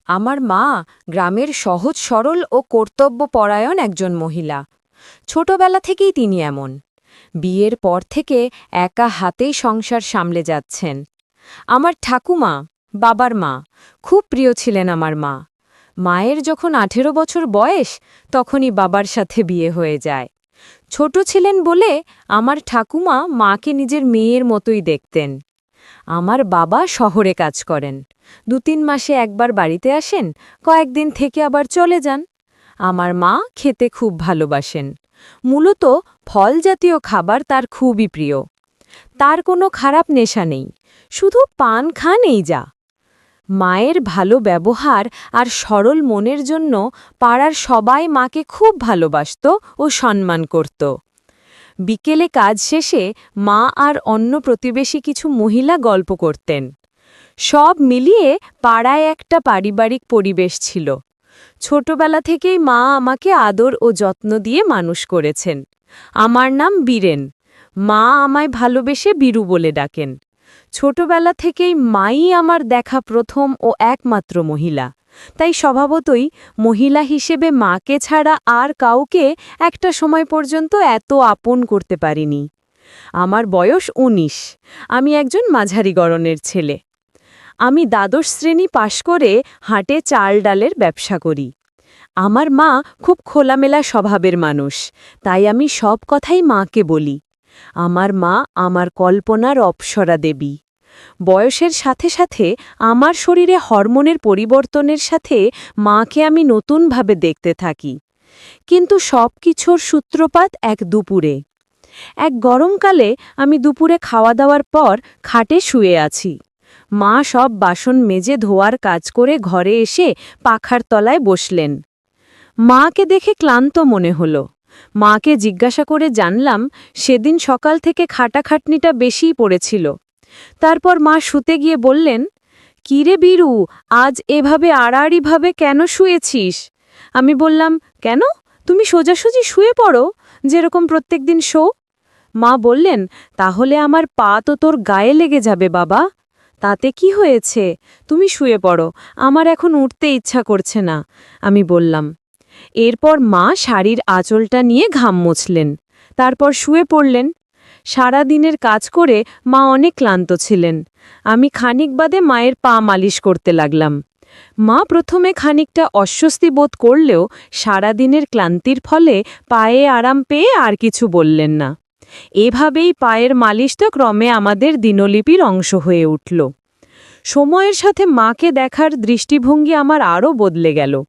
আমার মা গ্রামের সহজ সরল ও কর্তব্যপরায়ণ একজন মহিলা। ছোটবেলা থেকেই তিনি এমন। বিয়ের পর থেকে একা হাতেই সংসার সামলে যাচ্ছেন। আমার ঠাকুমা, বাবার মা, খুব প্রিয় ছিলেন আমার মা। মায়ের যখন 18 বছর বয়স, তখনই বাবার সাথে বিয়ে হয়ে যায়। ছোট ছিলেন বলে আমার ঠাকুমা মাকে নিজের মেয়ের মতোই দেখতেন। আমার বাবা শহরে কাজ করেন। 2-3 মাসে একবার বাড়িতে আসেন, কয়েকদিন থেকে আবার চলে যান। আমার মা খেতে খুব ভালোবাসেন। মূলত ফল জাতীয় খাবার তার খুবই প্রিয়। তার কোনো খারাপ নেশা নেই, শুধু পান খান এই যা। মায়ের ভালো ব্যবহার আর সরল মনের জন্য পাড়ার সবাই মাকে খুব ভালোবাসত ও সম্মান করত। বিকেলে কাজ শেষে মা আর অন্য প্রতিবেশী কিছু মহিলা গল্প করতেন। সব মিলিয়ে পাড়ায় একটা পারিবারিক পরিবেশ ছিল। ছোটবেলা থেকেই মা আমাকে আদর ও যত্ন দিয়ে মানুষ করেছেন। আমার নাম বীরেন। মা আমায় ভালোবেসে বীরু বলে ডাকেন। ছোটবেলা থেকেই মাই আমার দেখা প্রথম ও একমাত্র মহিলা। তাই স্বভাবতই মহিলা হিসেবে মাকে ছাড়া আর কাউকে একটা সময় পর্যন্ত এত আপন করতে পারিনি। আমার বয়স 19। আমি একজন মাঝারি গড়নের ছেলে। আমি দ্বাদশ শ্রেণী পাশ করে হাটে চাল ডালের ব্যবসা করি। আমার মা খুব খোলামেলা স্বভাবের মানুষ, তাই আমি সব কথাই মাকে বলি। আমার মা আমার কল্পনার অপ্সরা দেবী। বয়সের সাথে সাথে আমার শরীরে হরমোনের পরিবর্তনের সাথে মাকে আমি নতুনভাবে দেখতে থাকি। কিন্তু সব কিছুর সূত্রপাত এক দুপুরে। এক গরমকালে আমি দুপুরে খাওয়া দাওয়ার পর খাটে শুয়ে আছি। মা সব বাসন মেজে ধোয়ার কাজ করে ঘরে এসে পাখার তলায় বসলেন। মাকে দেখে ক্লান্ত মনে হলো। মাকে জিজ্ঞাসা করে জানলাম সেদিন সকাল থেকে খাটাখাটনিটা বেশিই পড়েছিল। তারপর মা শুতে গিয়ে বললেন, "কিরে বীরু, আজ এভাবে আড়াআড়িভাবে কেন শুয়েছিস?" আমি বললাম, "কেন? তুমি সোজাসুজি শুয়ে পড়ো, যেরকম প্রত্যেকদিন শো।" মা বললেন, "তাহলে আমার পা তো তোর গায়ে লেগে যাবে বাবা। তাতে কি হয়েছে? তুমি শুয়ে পড়ো, আমার এখন উঠতে ইচ্ছা করছে না।" আমি বললাম। এরপর মা শাড়ির আঁচলটা নিয়ে ঘাম মুছলেন। তারপর শুয়ে পড়লেন। সারা দিনের কাজ করে মা অনেক ক্লান্ত ছিলেন। আমি খানিক বাদে মায়ের পা মালিশ করতে লাগলাম। মা প্রথমে খানিকটা অস্বস্তি বোধ করলেও সারাদিনের ক্লান্তির ফলে পায়ে আরাম পেয়ে আর কিছু বললেন না। এভাবেই পায়ের মালিশটা ক্রমে আমাদের দিনলিপির অংশ হয়ে উঠল। সময়ের সাথে মাকে দেখার দৃষ্টিভঙ্গি আমার আরও বদলে গেল।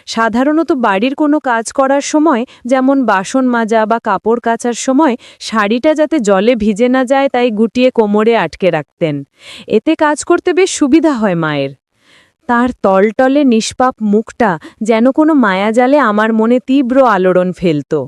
সাধারণত বাড়ির কোনো কাজ করার সময়, যেমন বাসন মাজা বা কাপড় কাচার সময়, শাড়িটা যাতে জলে ভিজে না যায় তাই গুটিয়ে কোমরে আটকে রাখতেন। এতে কাজ করতে বেশ সুবিধা হয় মায়ের। তার তলটলে নিষ্পাপ মুখটা যেন কোনো মায়াজালে আমার মনে তীব্র আলোড়ন ফেলত।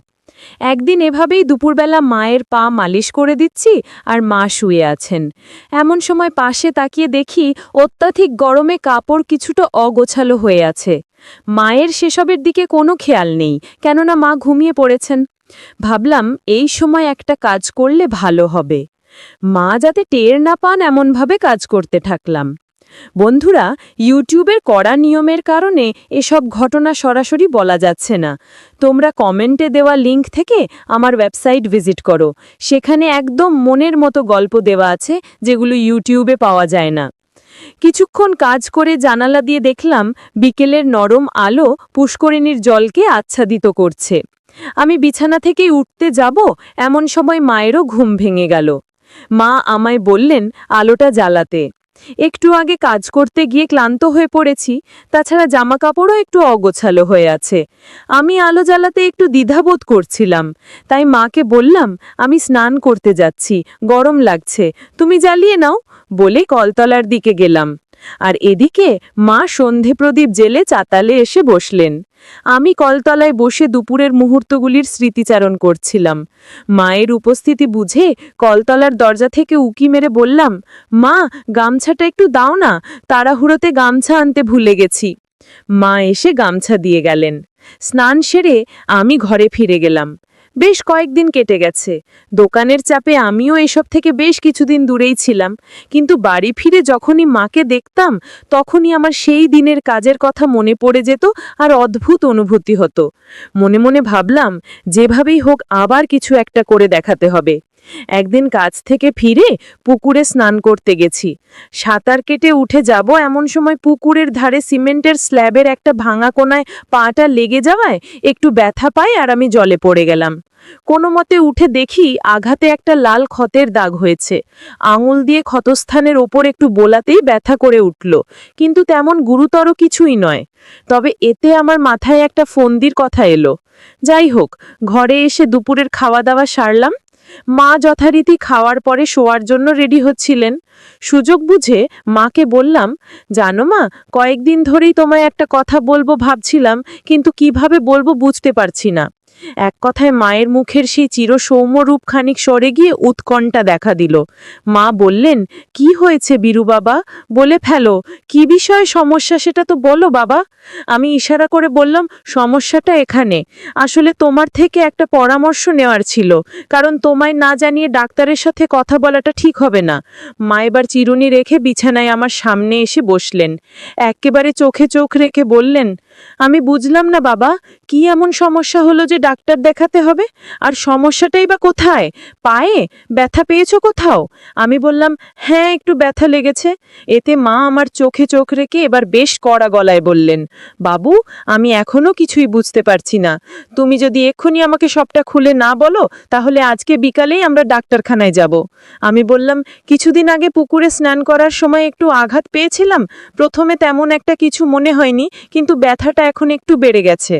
একদিন এভাবেই দুপুরবেলা মায়ের পা মালিশ করে দিচ্ছি আর মা শুয়ে আছেন। এমন সময় পাশে তাকিয়ে দেখি অত্যাধিক গরমে কাপড় কিছুটা অগোছালো হয়ে আছে। মায়ের সেসবের দিকে কোনো খেয়াল নেই, কেননা মা ঘুমিয়ে পড়েছেন। ভাবলাম এই সময় একটা কাজ করলে ভালো হবে। মা যাতে টের না পান এমনভাবে কাজ করতে থাকলাম। বন্ধুরা, ইউটিউবের কড়া নিয়মের কারণে এসব ঘটনা সরাসরি বলা যাচ্ছে না। তোমরা কমেন্টে দেওয়া লিংক থেকে আমার ওয়েবসাইট ভিজিট করো। সেখানে একদম মনের মতো গল্প দেওয়া আছে, যেগুলো ইউটিউবে পাওয়া যায় না। কিছুক্ষণ কাজ করে জানালা দিয়ে দেখলাম বিকেলের নরম আলো পুষ্করিণীর জলকে আচ্ছাদিত করছে। আমি বিছানা থেকেই উঠতে যাব, এমন সময় মায়েরও ঘুম ভেঙে গেল। মা আমায় বললেন আলোটা জ্বালাতে। একটু আগে কাজ করতে গিয়ে ক্লান্ত হয়ে পড়েছি, তাছাড়া জামাকাপড়ও একটু অগোছালো হয়ে আছে। আমি আলো জ্বালাতে একটু দ্বিধাবোধ করছিলাম, তাই মাকে বললাম, "আমি স্নান করতে যাচ্ছি, গরম লাগছে, তুমি জ্বালিয়ে নাও" বলে কলতলার দিকে গেলাম। আর এদিকে মা সন্ধে প্রদীপ জেলে চাতালে এসে বসলেন। আমি কলতলায় বসে দুপুরের মুহূর্তগুলির স্মৃতিচারণ করছিলাম। মায়ের উপস্থিতি বুঝে কলতলার দরজা থেকে উকি মেরে বললাম, "মা, গামছাটা একটু দাও না, তাড়াহুড়োতে গামছা আনতে ভুলে গেছি।" মা এসে গামছা দিয়ে গেলেন। স্নান সেরে আমি ঘরে ফিরে গেলাম। বেশ কয়েকদিন কেটে গেছে। দোকানের চাপে আমিও এসব থেকে বেশ কিছুদিন দূরেই ছিলাম, কিন্তু বাড়ি ফিরে যখনই মাকে দেখতাম তখনই আমার সেই দিনের কাজের কথা মনে পড়ে যেত আর অদ্ভুত অনুভূতি হতো। মনে মনে ভাবলাম যেভাবেই হোক আবার কিছু একটা করে দেখাতে হবে। একদিন কাজ থেকে ফিরে পুকুরে স্নান করতে গেছি। সাঁতার কেটে উঠে যাব এমন সময় পুকুরের ধারে সিমেন্টের স্ল্যাবের একটা ভাঙা কোনায় পাটা লেগে যাওয়ায় একটু ব্যথা পাই আর আমি জলে পড়ে গেলাম। কোনো মতে উঠে দেখি আঘাতে একটা লাল ক্ষতের দাগ হয়েছে। আঙুল দিয়ে ক্ষতস্থানের ওপর একটু বোলাতেই ব্যথা করে উঠল, কিন্তু তেমন গুরুতর কিছুই নয়। তবে এতে আমার মাথায় একটা ফন্দির কথা এলো। যাই হোক, ঘরে এসে দুপুরের খাওয়া দাওয়া সারলাম। মা যথারীতি খাওয়ার পরে শোয়ার জন্য রেডি হচ্ছিলেন। সুযোগ বুঝে মাকে বললাম, জানো মা, কয়েকদিন ধরেই তোমায় একটা কথা বলবো ভাবছিলাম, কিন্তু কিভাবে বলবো বুঝতে পারছি না। এক কথায় মায়ের মুখের সেই চিরসৌম্য রূপ খানিক সরে গিয়ে উৎকণ্ঠা দেখা দিল। মা বললেন, কি হয়েছে বীরু বাবা, বলে ফেলো, কি বিষয়ে সমস্যা সেটা তো বলো বাবা। আমি ইশারা করে বললাম, সমস্যাটা এখানে, আসলে তোমার থেকে একটা পরামর্শ নেওয়ার ছিল, কারণ তোমায় না জানিয়ে ডাক্তারের সাথে কথা বলাটা ঠিক হবে না। মা এবার চিরুনি রেখে বিছানায় আমার সামনে এসে বসলেন। একেবারে চোখে চোখ রেখে বললেন, আমি বুঝলাম না বাবা, কি এমন সমস্যা হলো যে ডাক্তার দেখাতে হবে? আর সমস্যাটাই বা কোথায়? পায়ে ব্যথা পেয়েছো কোথাও? আমি বললাম, হ্যাঁ, একটু ব্যথা লেগেছে। এতে মা আমার চোখে চোখ রেখে এবার বেশ কড়া গলায় বললেন, বাবু, আমি এখনো কিছুই বুঝতে পারছি না। তুমি যদি এক্ষুনি আমাকে সবটা খুলে না বলো, তাহলে আজকে বিকালেই আমরা ডাক্তারখানায় যাব। আমি বললাম, কিছুদিন আগে পুকুরে স্নান করার সময় একটু আঘাত পেয়েছিলাম। প্রথমে তেমন একটা কিছু মনে হয়নি, কিন্তু ব্যথাটা এখন একটু বেড়ে গেছে।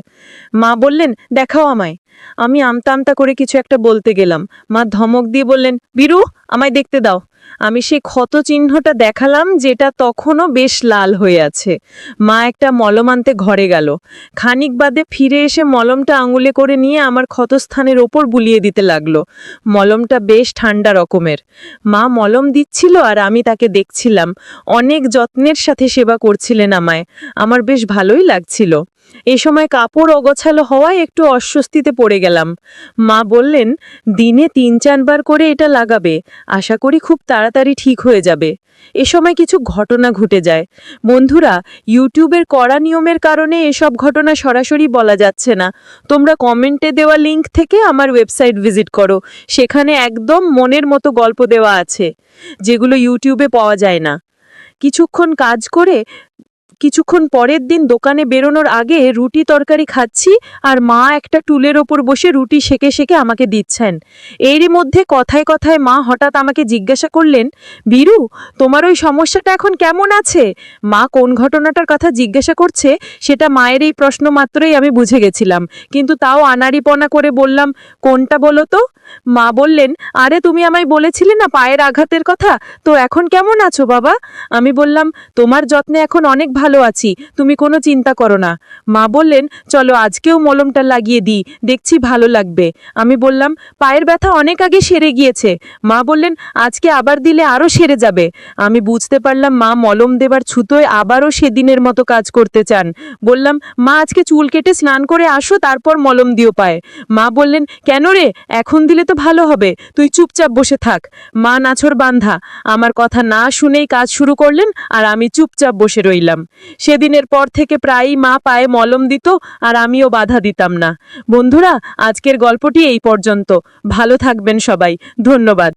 মা বললেন, দেখাও আমায়। আমি আমতা আমতা করে কিছু একটা বলতে গেলাম। মা ধমক দিয়ে বললেন, বীরু, আমায় দেখতে দাও। আমি সেই ক্ষত চিহ্নটা দেখালাম, যেটা তখনও বেশ লাল হয়ে আছে। মা একটা মলম আনতে ঘরে গেল। খানিক বাদে ফিরে এসে মলমটা আঙুলে করে নিয়ে আমার ক্ষতস্থানের ওপর বুলিয়ে দিতে লাগলো। মলমটা বেশ ঠান্ডা রকমের। মা মলম দিচ্ছিল আর আমি তাকে দেখছিলাম। অনেক যত্নের সাথে সেবা করছিলেন আমায়। আমার বেশ ভালোই লাগছিল। এ সময় কাপড় অগোছালো হওয়ায় একটু অস্বস্তিতে পড়ে গেলাম। মা বললেন, দিনে ৩-৪ বার করে এটা লাগাবে, আশা করি খুব তাড়াতাড়ি ঠিক হয়ে যাবে। এ সময় কিছু ঘটনা ঘটে যায়। বন্ধুরা, ইউটিউবের কড়া নিয়মের কারণে এসব ঘটনা সরাসরি বলা যাচ্ছে না। তোমরা কমেন্টে দেওয়া লিংক থেকে আমার ওয়েবসাইট ভিজিট করো, সেখানে একদম মনের মতো গল্প দেওয়া আছে, যেগুলো ইউটিউবে পাওয়া যায় না। কিছুক্ষণ পরের দিন দোকানে বেরোনোর আগে রুটি তরকারি খাচ্ছি, আর মা একটা টুলের ওপর বসে রুটি সেকে সেকে আমাকে দিচ্ছেন। এরই মধ্যে কথায় কথায় মা হঠাৎ আমাকে জিজ্ঞাসা করলেন, বীরু, তোমার ওই সমস্যাটা এখন কেমন আছে? মা কোন ঘটনাটার কথা জিজ্ঞাসা করছে সেটা মায়ের এই প্রশ্ন মাত্রই আমি বুঝে গেছিলাম, কিন্তু তাও আনাড়িপনা করে বললাম, কোনটা বলো তো? মা বললেন, আরে তুমি আমায় বলেছিলে না পায়ের আঘাতের কথা, তো এখন কেমন আছো বাবা? আমি বললাম, তোমার যত্নে এখন অনেক ভালো আছি, তুমি কোনো চিন্তা করো না। মা বললেন, চলো আজকেও মলমটা লাগিয়ে দিই, দেখছি ভালো লাগবে। আমি বললাম, পায়ের ব্যথা অনেক আগে সেরে গিয়েছে। মা বললেন, আজকে আবার দিলে আরও সেরে যাবে। আমি বুঝতে পারলাম মা মলম দেবার ছুতোয় আবারও সেদিনের মতো কাজ করতে চান। বললাম, মা, আজকে চুল কেটে স্নান করে আসো, তারপর মলম দিও পায়ে। মা বললেন, কেন রে, এখন দিলে তো ভালো হবে, তুই চুপচাপ বসে থাক। মা নাছোড় বান্ধা, আমার কথা না শুনেই কাজ শুরু করলেন, আর আমি চুপচাপ বসে রইলাম। সেদিনের পর থেকে প্রায়ই মা পায়ে মলম দিত, আর আমিও বাধা দিতাম না। বন্ধুরা, আজকের গল্পটি এই পর্যন্ত। ভালো থাকবেন সবাই, ধন্যবাদ।